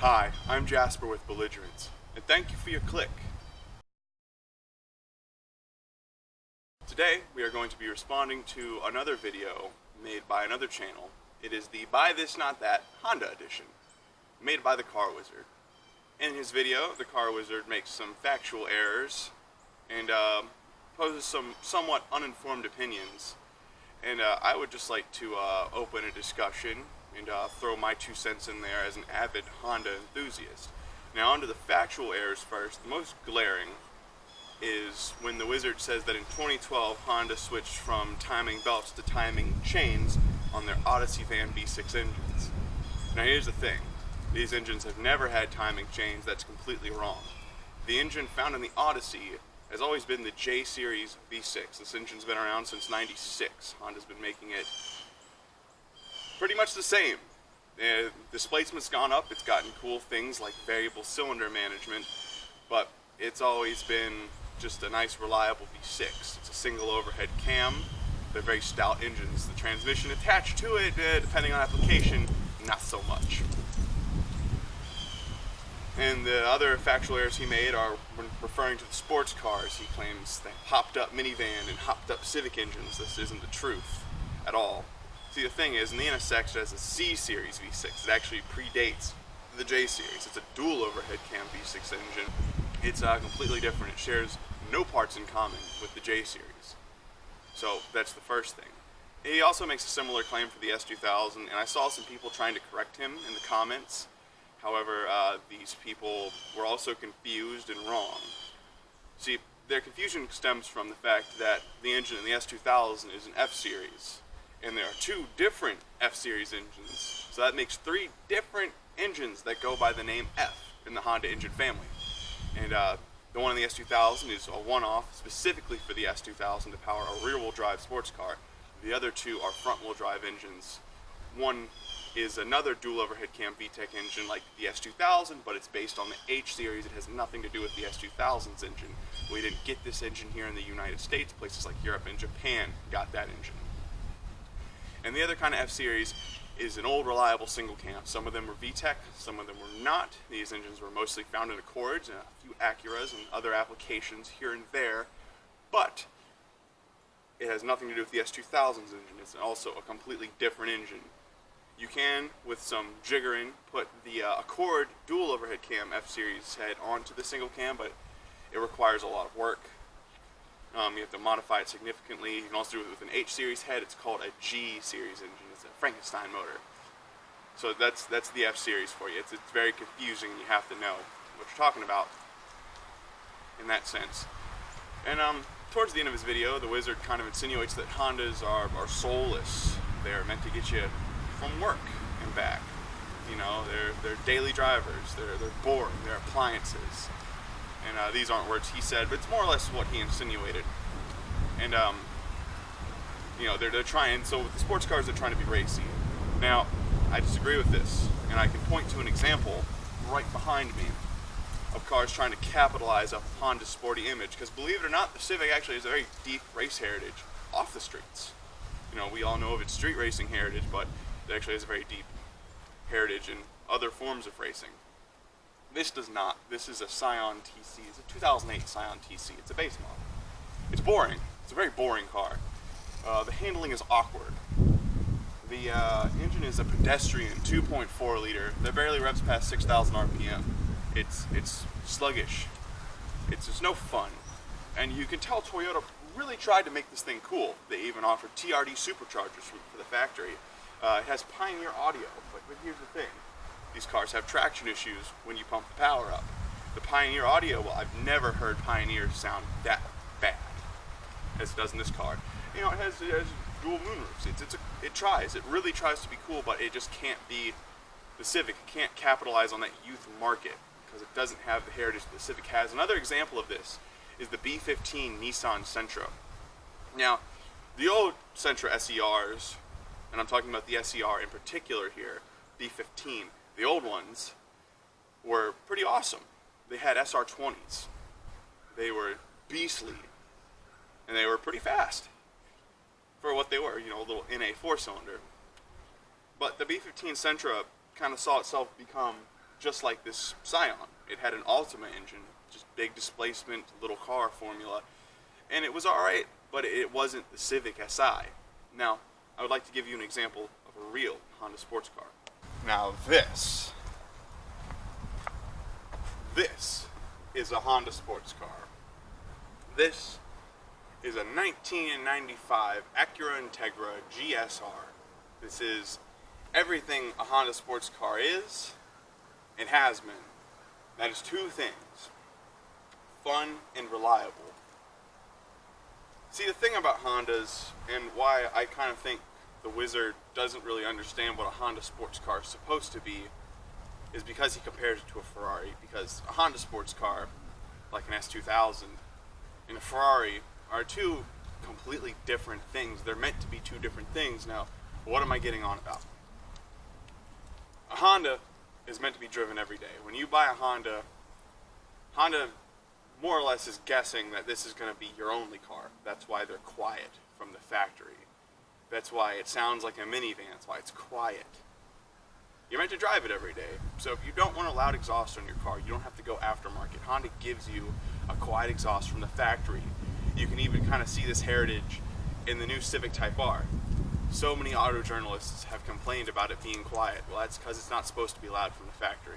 Hi, I'm Jasper with Belligerence, and thank you for your click. Today, we are going to be responding to another video made by another channel. It is the Buy This Not That Honda edition, made by the Car Wizard. In his video, the Car Wizard makes some factual errors and poses some somewhat uninformed opinions. And I would just like to open a discussion and throw my 2 cents in there as an avid Honda enthusiast. Now, onto the factual errors first. The most glaring is when the Wizard says that in 2012 Honda switched from timing belts to timing chains on their Odyssey van V6 engines. Now, here's the thing. These engines have never had timing chains. That's completely wrong. The engine found in the Odyssey has always been the J Series V6. This engine's been around since '96. Honda's been making it pretty much the same. Displacement's gone up. It's gotten cool things like variable cylinder management, but it's always been just a nice, reliable V6. It's a single overhead cam. They're very stout engines. The transmission attached to it, depending on application, not so much. And the other factual errors he made are when referring to the sports cars. He claims they hopped up minivan and hopped up Civic engines. This isn't the truth at all. See, the thing is, in the NSX it has a Z Series V6. It actually predates the J Series. It's a dual overhead cam V6 engine. It's completely different. It shares no parts in common with the J Series. So that's the first thing. He also makes a similar claim for the S2000, and I saw some people trying to correct him in the comments. However, these people were also confused and wrong. See, their confusion stems from the fact that the engine in the S2000 is an F-Series, and there are 2 different F-Series engines. So that makes 3 different engines that go by the name F in the Honda engine family. And the one in the S2000 is a one-off specifically for the S2000 to power a rear-wheel drive sports car. The other 2 are front-wheel drive engines. One is another dual overhead cam VTEC engine like the S2000, but it's based on the H series. It has nothing to do with the S2000's engine. We didn't get this engine here in the United States. Places like Europe and Japan got that engine. And the other kind of F series is an old reliable single cam. Some of them were VTEC, some of them were not. These engines were mostly found in Accords and a few Acuras and other applications here and there, but it has nothing to do with the S2000's engine. It's also a completely different engine. You can, with some jiggering, put the Accord dual overhead cam F-Series head onto the single cam, but it requires a lot of work. You have to modify it significantly. You can also do it with an H-Series head. It's called a G-Series engine. It's a Frankenstein motor. So that's the F-Series for you. It's very confusing. You have to know what you're talking about in that sense. And towards the end of his video, the Wizard kind of insinuates that Hondas are soulless. They're meant to get you from work and back. You know, they're daily drivers. They're boring. They're appliances. And these aren't words he said, but it's more or less what he insinuated. And you know, they're trying. So with the sports cars, they're trying to be racy. Now, I disagree with this, and I can point to an example right behind me of cars trying to capitalize off of Honda's sporty image. Because believe it or not, the Civic actually has a very deep race heritage off the streets. You know, we all know of its street racing heritage, but it actually has a very deep heritage in other forms of racing. This does not. This is a Scion TC. It's a 2008 Scion TC. It's a base model. It's boring. It's a very boring car. The handling is awkward. The engine is a pedestrian 2.4 liter that barely revs past 6,000 RPM. It's sluggish. It's just no fun. And you can tell Toyota really tried to make this thing cool. They even offered TRD superchargers for the factory. It has Pioneer audio, but here's the thing. These cars have traction issues when you pump the power up. The Pioneer audio, well, I've never heard Pioneer sound that bad as it does in this car. You know, it has dual moonroofs. It tries. It really tries to be cool, but it just can't be the Civic. It can't capitalize on that youth market because it doesn't have the heritage that the Civic has. Another example of this is the B15 Nissan Sentra. Now, the old Sentra SERs, and I'm talking about the SER in particular here, B15, the old ones were pretty awesome. They had SR20s. They were beastly, and they were pretty fast for what they were, you know, a little NA 4-cylinder. But the B15 Sentra kind of saw itself become just like this Scion. It had an Ultima engine, just big displacement, little car formula, and it was alright, but it wasn't the Civic Si. Now, I would like to give you an example of a real Honda sports car. Now this is a Honda sports car. This is a 1995 Acura Integra GSR. This is everything a Honda sports car is and has been. That is two things: fun and reliable. See, the thing about Hondas, and why I kind of think the Wizard doesn't really understand what a Honda sports car is supposed to be, is because he compares it to a Ferrari. Because a Honda sports car, like an S2000, and a Ferrari are two completely different things. They're meant to be two different things. Now, what am I getting on about? A Honda is meant to be driven every day. When you buy a Honda, Honda more or less is guessing that this is going to be your only car. That's why they're quiet from the factory. That's why it sounds like a minivan. That's why it's quiet. You're meant to drive it every day. So if you don't want a loud exhaust on your car, you don't have to go aftermarket. Honda gives you a quiet exhaust from the factory. You can even kind of see this heritage in the new Civic Type R. So many auto journalists have complained about it being quiet. Well, that's because it's not supposed to be loud from the factory.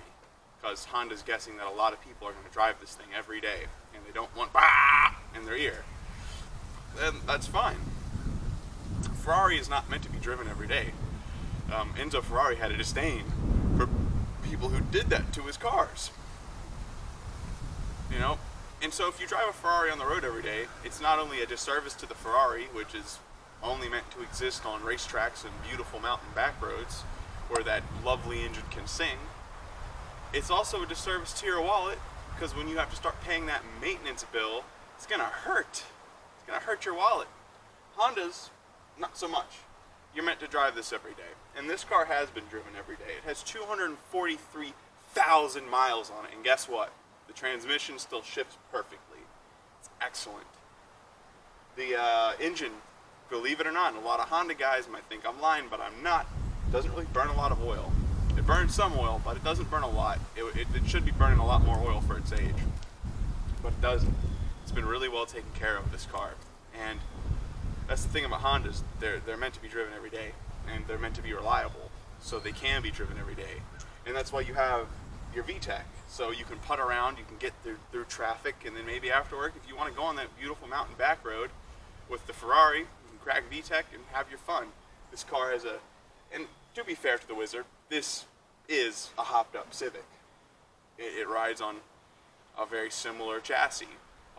Because Honda's guessing that a lot of people are going to drive this thing every day, and they don't want bah in their ear. Then that's fine. Ferrari is not meant to be driven every day. Enzo Ferrari had a disdain for people who did that to his cars. You know? And so if you drive a Ferrari on the road every day, it's not only a disservice to the Ferrari, which is only meant to exist on racetracks and beautiful mountain back roads where that lovely engine can sing, it's also a disservice to your wallet, because when you have to start paying that maintenance bill, it's going to hurt. It's going to hurt your wallet. Hondas, not so much. You're meant to drive this every day. And this car has been driven every day. It has 243,000 miles on it. And guess what? The transmission still shifts perfectly. It's excellent. The engine, believe it or not, and a lot of Honda guys might think I'm lying, but I'm not, doesn't really burn a lot of oil. It burns some oil, but it doesn't burn a lot. It should be burning a lot more oil for its age. But it doesn't. It's been really well taken care of, this car. And that's the thing about Hondas. They're meant to be driven every day, and they're meant to be reliable, so they can be driven every day. And that's why you have your VTEC, so you can putt around, you can get through traffic, and then maybe after work, if you want to go on that beautiful mountain back road with the Ferrari, you can crack VTEC and have your fun. This car has and to be fair to the Wizard, this is a hopped up Civic. It rides on a very similar chassis.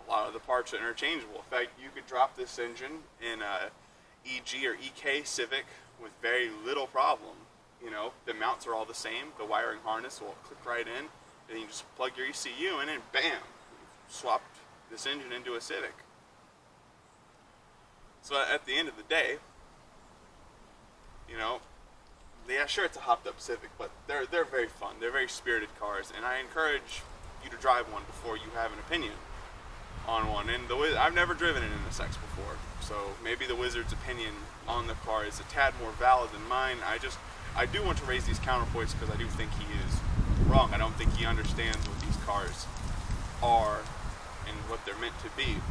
A lot of the parts are interchangeable. In fact, you could drop this engine in a EG or EK Civic with very little problem. You know, the mounts are all the same. The wiring harness will click right in, and you just plug your ECU in, and bam, you've swapped this engine into a Civic. So at the end of the day, you know, yeah, sure, it's a hopped up Civic, but they're very fun. They're very spirited cars, and I encourage you to drive one before you have an opinion on one. And I've never driven an NSX before, so maybe the Wizard's opinion on the car is a tad more valid than mine. I do want to raise these counterpoints because I do think he is wrong. I don't think he understands what these cars are and what they're meant to be.